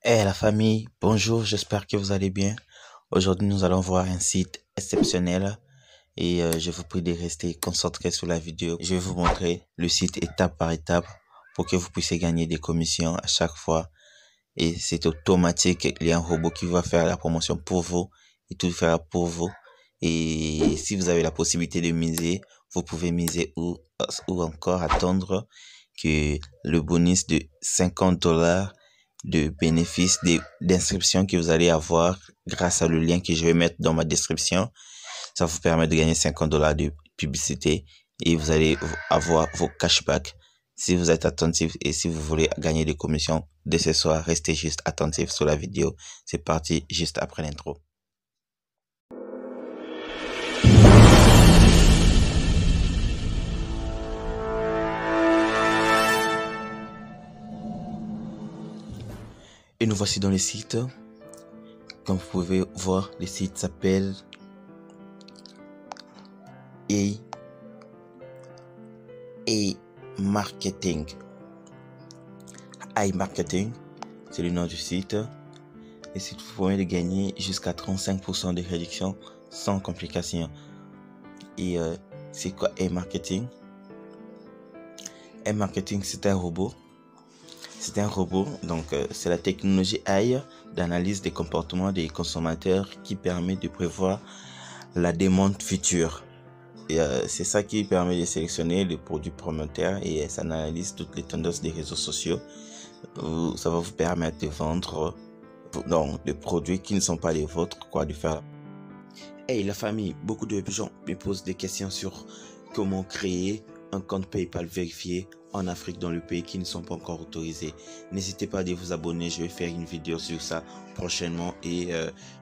La famille, bonjour, j'espère que vous allez bien. Aujourd'hui, nous allons voir un site exceptionnel et je vous prie de rester concentré sur la vidéo. Je vais vous montrer le site étape par étape pour que vous puissiez gagner des commissions à chaque fois. Et c'est automatique, il y a un robot qui va faire la promotion pour vous et tout faire pour vous. Et si vous avez la possibilité de miser, vous pouvez miser ou encore attendre que le bonus de $50 de bénéfices d'inscription que vous allez avoir grâce à le lien que je vais mettre dans ma description. Ça vous permet de gagner $50 de publicité et vous allez avoir vos cashbacks. Si vous êtes attentif et si vous voulez gagner des commissions dès ce soir, restez juste attentif sur la vidéo. C'est parti juste après l'intro. Et nous voici dans le site. Comme vous pouvez voir, le site s'appelle iMarketing. iMarketing, c'est le nom du site. Et c'est vous permet de gagner jusqu'à 35% de réduction sans complication. Et c'est quoi iMarketing? iMarketing, c'est un robot. C'est un robot, donc c'est la technologie AI d'analyse des comportements des consommateurs qui permet de prévoir la demande future. Et c'est ça qui permet de sélectionner les produits promoteur et ça analyse toutes les tendances des réseaux sociaux. Ça va vous permettre de vendre des produits qui ne sont pas les vôtres, de faire. Hey la famille, beaucoup de gens me posent des questions sur comment créer un compte PayPal vérifié en Afrique dans le pays qui ne sont pas encore autorisés. N'hésitez pas à vous abonner, je vais faire une vidéo sur ça prochainement et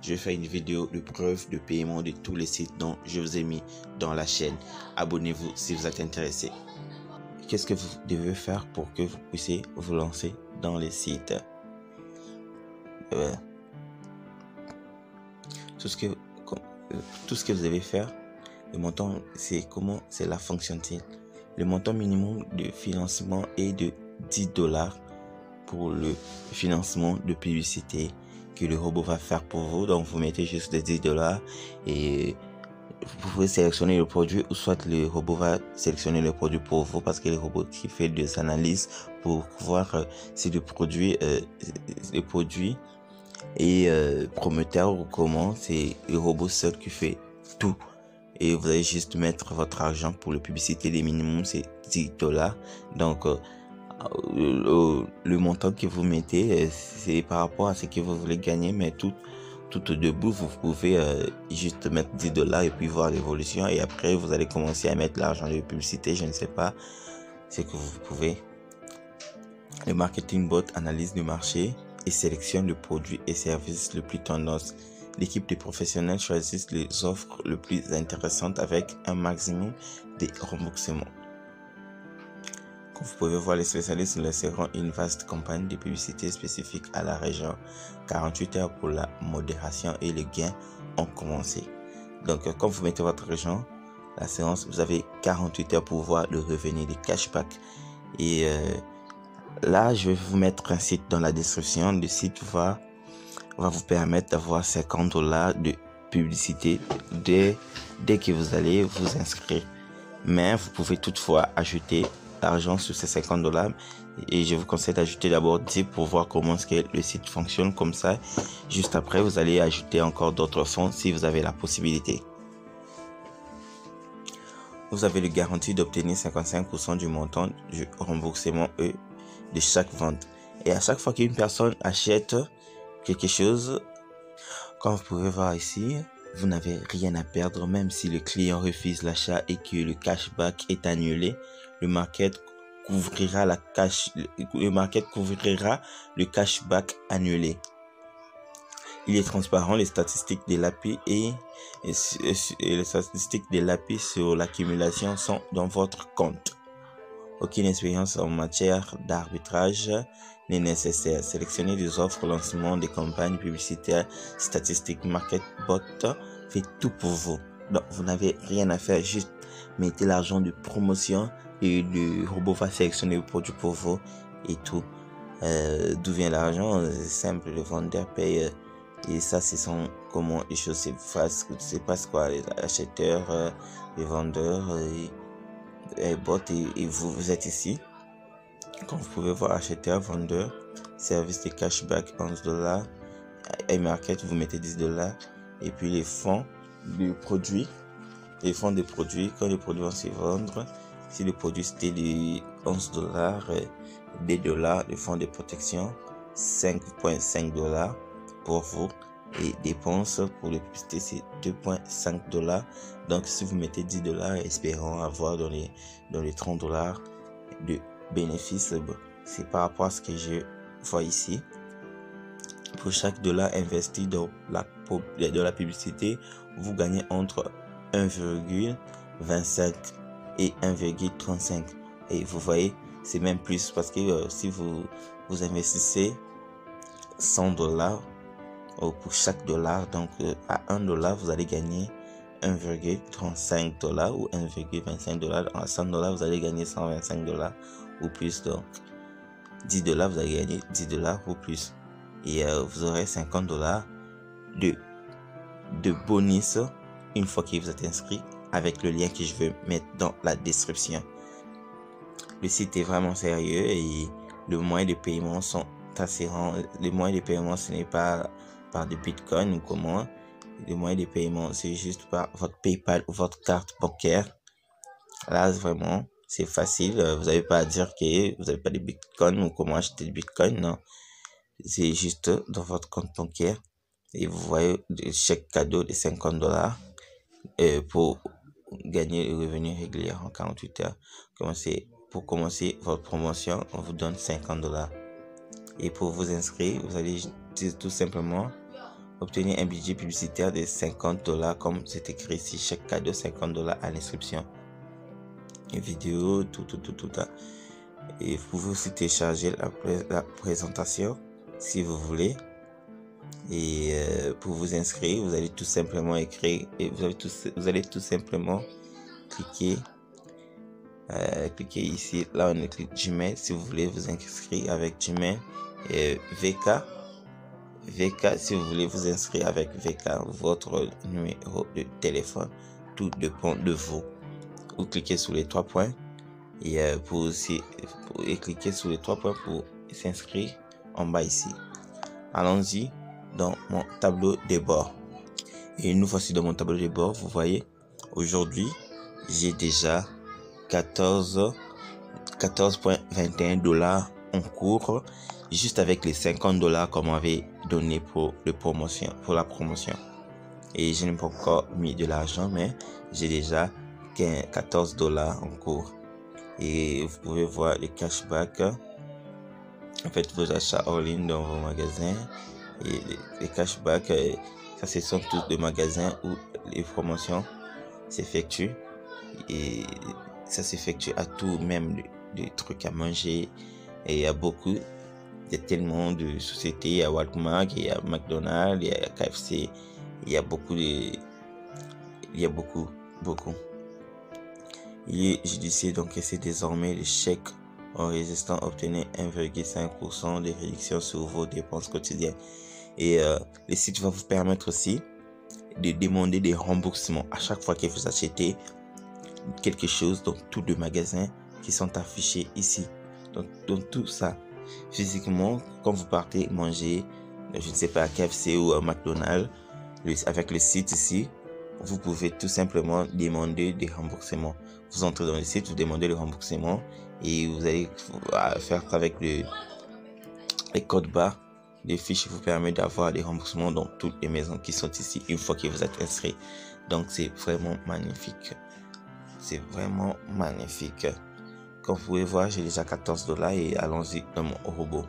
je vais faire une vidéo de preuve de paiement de tous les sites dont je vous ai mis dans la chaîne. Abonnez-vous si vous êtes intéressé. Qu'est-ce que vous devez faire pour que vous puissiez vous lancer dans les sites? Tout ce que vous devez faire, le montant, c'est la fonctionne-t-il? Le montant minimum de financement est de $10 pour le financement de publicité que le robot va faire pour vous. Donc vous mettez juste des $10 et vous pouvez sélectionner le produit ou soit le robot va sélectionner le produit pour vous parce que le robot qui fait des analyses pour voir si le produit est prometteur ou comment. C'est le robot seul qui fait tout. Et vous allez juste mettre votre argent pour la publicité. Les minimums c'est $10. Donc le montant que vous mettez c'est par rapport à ce que vous voulez gagner, mais tout debout vous pouvez juste mettre $10 et puis voir l'évolution et après vous allez commencer à mettre l'argent de publicité. Je ne sais pas ce que vous pouvez. Le marketing bot analyse le marché et sélectionne le produit et service le plus tendance. L'équipe de professionnels choisit les offres les plus intéressantes avec un maximum de remboursements. Comme vous pouvez voir, les spécialistes lanceront une vaste campagne de publicité spécifique à la région. 48 heures pour la modération et les gains ont commencé. Donc, quand vous mettez votre région, la séance, vous avez 48 heures pour voir le revenu des cashback. Et là, je vais vous mettre un site dans la description. Le site va vous permettre d'avoir $50 de publicité dès que vous allez vous inscrire. Mais vous pouvez toutefois ajouter l'argent sur ces $50 et je vous conseille d'ajouter d'abord 10 pour voir comment est-ce que le site fonctionne. Comme ça, juste après, vous allez ajouter encore d'autres fonds si vous avez la possibilité. Vous avez le garantie d'obtenir 55% du montant du remboursement de chaque vente. Et à chaque fois qu'une personne achète quelque chose, comme vous pouvez voir ici, vous n'avez rien à perdre. Même si le client refuse l'achat et que le cashback est annulé, le market couvrira le cashback annulé. Il est transparent. Les statistiques de l'API et les statistiques de l'API sur l'accumulation sont dans votre compte. Aucune expérience en matière d'arbitrage n'est nécessaire. Sélectionnez des offres, lancement des campagnes publicitaires, statistiques, MarketBot fait tout pour vous. Donc vous n'avez rien à faire, juste mettez l'argent de promotion et le robot va sélectionner le produit pour vous et tout. D'où vient l'argent? C'est simple, le vendeur paye et ça c'est son comment les choses se passent quoi, les acheteurs, les vendeurs et vous êtes ici. Comme vous pouvez voir, acheteur, vendeur, service de cashback 11$, iMarket vous mettez 10$, et puis les fonds de produits. Les fonds de produits, quand les produits vont se vendre, si le produit c'était de 11$, des dollars, le fonds de protection, 5,5$ pour vous. Et dépenses pour le publicité, c'est 2,5$. Donc, si vous mettez 10$, espérons avoir dans les 30$ de bénéfices. C'est par rapport à ce que je vois ici. Pour chaque dollar investi dans la publicité, vous gagnez entre 1,25 et 1,35. Et vous voyez, c'est même plus parce que si vous investissez 100$ pour chaque dollar, donc à 1$, vous allez gagner 1,35$ ou 1,25$. À 100$, vous allez gagner 125$ ou plus. Donc 10$, vous allez gagner 10$ ou plus. Et vous aurez 50$ de bonus une fois que vous êtes inscrit avec le lien que je vais mettre dans la description. Le site est vraiment sérieux et le moyen de paiement sont assez rangs. Le moyen de paiement, ce n'est pas par des bitcoins ou comment. Le moyen de paiement, c'est juste par votre PayPal ou votre carte bancaire. Là, vraiment, c'est facile. Vous n'avez pas à dire que vous n'avez pas de bitcoin ou comment acheter des bitcoins. Non, c'est juste dans votre compte bancaire. Et vous voyez le chèque cadeau de 50$ pour gagner le revenu régulier en 48 heures. Pour commencer votre promotion, on vous donne 50$. Et pour vous inscrire, vous allez tout simplement obtenir un budget publicitaire de 50$, comme c'est écrit ici, chaque cadeau 50$ à l'inscription. Une vidéo, tout. Et vous pouvez aussi télécharger la présentation si vous voulez. Et pour vous inscrire, vous allez tout simplement écrire et vous allez tout simplement cliquer ici. Là, on clique Gmail si vous voulez vous inscrire avec Gmail et VK si vous voulez vous inscrire avec VK, votre numéro de téléphone, tout dépend de vous. Vous cliquez sur les 3 points et cliquez sur les 3 points pour s'inscrire en bas ici. Allons-y dans mon tableau de bord. Et nous voici dans mon tableau de bord. Vous voyez, aujourd'hui, j'ai déjà 14,21$ en cours, juste avec les 50$ qu'on m'avait donné pour la promotion. Et je n'ai pas encore mis de l'argent, mais j'ai déjà 14$ en cours. Et vous pouvez voir les cashbacks. En fait, vos achats en ligne dans vos magasins. Et les cashbacks, ça ce sont tous des magasins où les promotions s'effectuent. Et ça s'effectue à tout, même des trucs à manger. Et il y a tellement de sociétés. Il y a Walmart, il y a McDonald's, il y a KFC. Il y a beaucoup. Et je disais donc que c'est désormais le chèque en résistant obtenir 1,5% de réduction sur vos dépenses quotidiennes. Et le site va vous permettre aussi de demander des remboursements à chaque fois que vous achetez quelque chose dans tous les magasins qui sont affichés ici. Donc tout ça, physiquement, quand vous partez manger, je ne sais pas, à KFC ou à McDonald's, avec le site ici, vous pouvez tout simplement demander des remboursements. Vous entrez dans le site, vous demandez le remboursement et vous allez faire avec les codes barres. Les fiches vous permettent d'avoir des remboursements dans toutes les maisons qui sont ici une fois que vous êtes inscrit. Donc c'est vraiment magnifique. C'est vraiment magnifique. Comme vous pouvez voir, j'ai déjà 14$ et allons-y dans mon robot.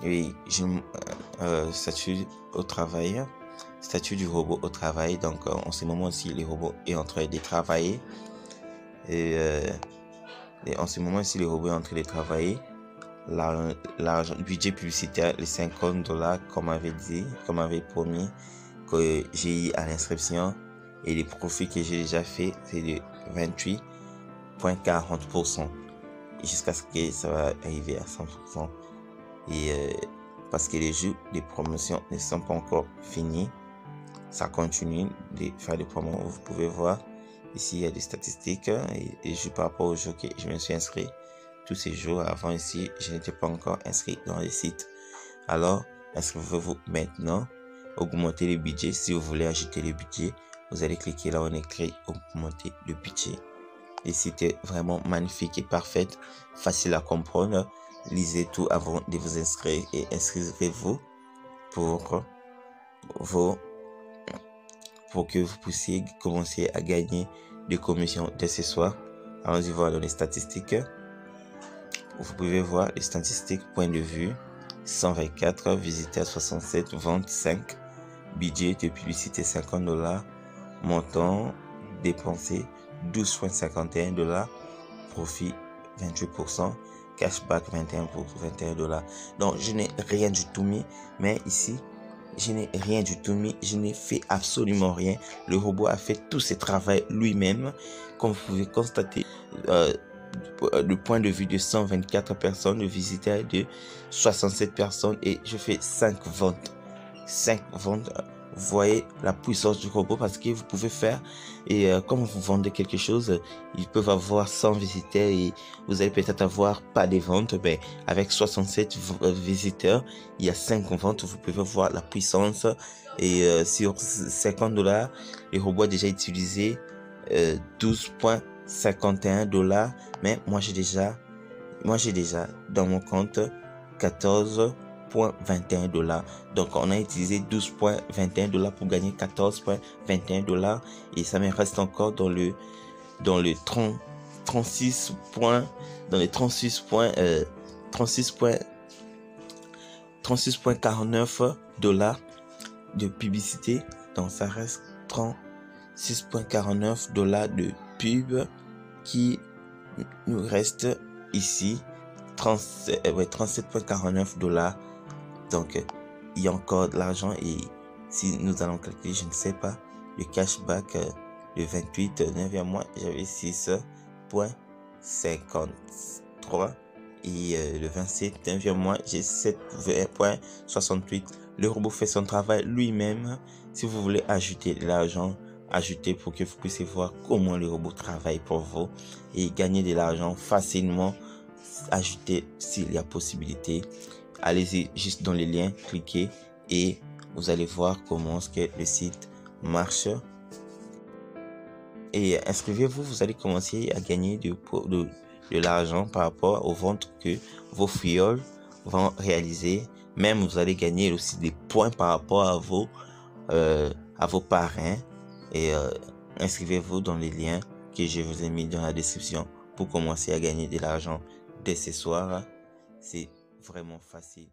Et statut au travail. Statut du robot au travail. Donc en ce moment aussi, le robot est en train de travailler. Et en ce moment aussi, le robot est en train de travailler. L'argent, budget publicitaire, les 50$ comme avait promis, que j'ai eu à l'inscription, et les profits que j'ai déjà fait, c'est de 28,40%. jusqu'à ce que ça va arriver à 100%. Et parce que les jours de promotion ne sont pas encore finis, ça continue de faire des promos. Vous pouvez voir ici, il y a des statistiques et par rapport au jour que je me suis inscrit. Tous ces jours avant ici, je n'étais pas encore inscrit dans les sites. Alors, inscrivez-vous maintenant. Augmenter le budget. Si vous voulez ajouter le budget, vous allez cliquer là où on écrit augmenter le budget. Le site est vraiment magnifique et parfait, facile à comprendre. Lisez tout avant de vous inscrire et inscrivez-vous pour que vous puissiez commencer à gagner des commissions dès ce soir. Allons-y voir dans les statistiques. Vous pouvez voir les statistiques, point de vue, 124, visiteurs 67, ventes 5, budget de publicité $50, montant dépensé $12,51, profit 28%, cashback 21$. Donc je n'ai rien du tout mis, mais ici je n'ai rien du tout mis, je n'ai fait absolument rien. Le robot a fait tout ce travail lui-même. Comme vous pouvez constater, le point de vue de 124 personnes, le visiteurs de 67 personnes et je fais 5 ventes. 5 ventes. Vous voyez la puissance du robot parce que vous pouvez faire et comme vous vendez quelque chose, ils peuvent avoir 100 visiteurs et vous allez peut-être avoir pas de ventes, mais avec 67 visiteurs, il y a 5 ventes, vous pouvez voir la puissance et sur $50, le robot a déjà utilisé $12,51, mais moi j'ai déjà dans mon compte $14,21. Donc on a utilisé $12,21 pour gagner $14,21 et ça me reste encore dans le 36,49 $ de publicité. Donc ça reste 36,49 $ de pub qui nous reste ici. 37,49 $. Donc il y a encore de l'argent et si nous allons calculer, je ne sais pas, le cashback, le 28 9e mois j'avais 6,53 et le 27 9e mois j'ai 7,68. Le robot fait son travail lui-même. Si vous voulez ajouter de l'argent, ajoutez pour que vous puissiez voir comment le robot travaille pour vous et gagner de l'argent facilement. Ajoutez s'il y a possibilité. Allez-y juste dans les liens, cliquez et vous allez voir comment ce que le site marche. Et inscrivez-vous, vous allez commencer à gagner de l'argent par rapport aux ventes que vos fioles vont réaliser. Même vous allez gagner aussi des points par rapport à vos parrains. Et inscrivez-vous dans les liens que je vous ai mis dans la description pour commencer à gagner de l'argent dès ce soir. C'est vraiment facile.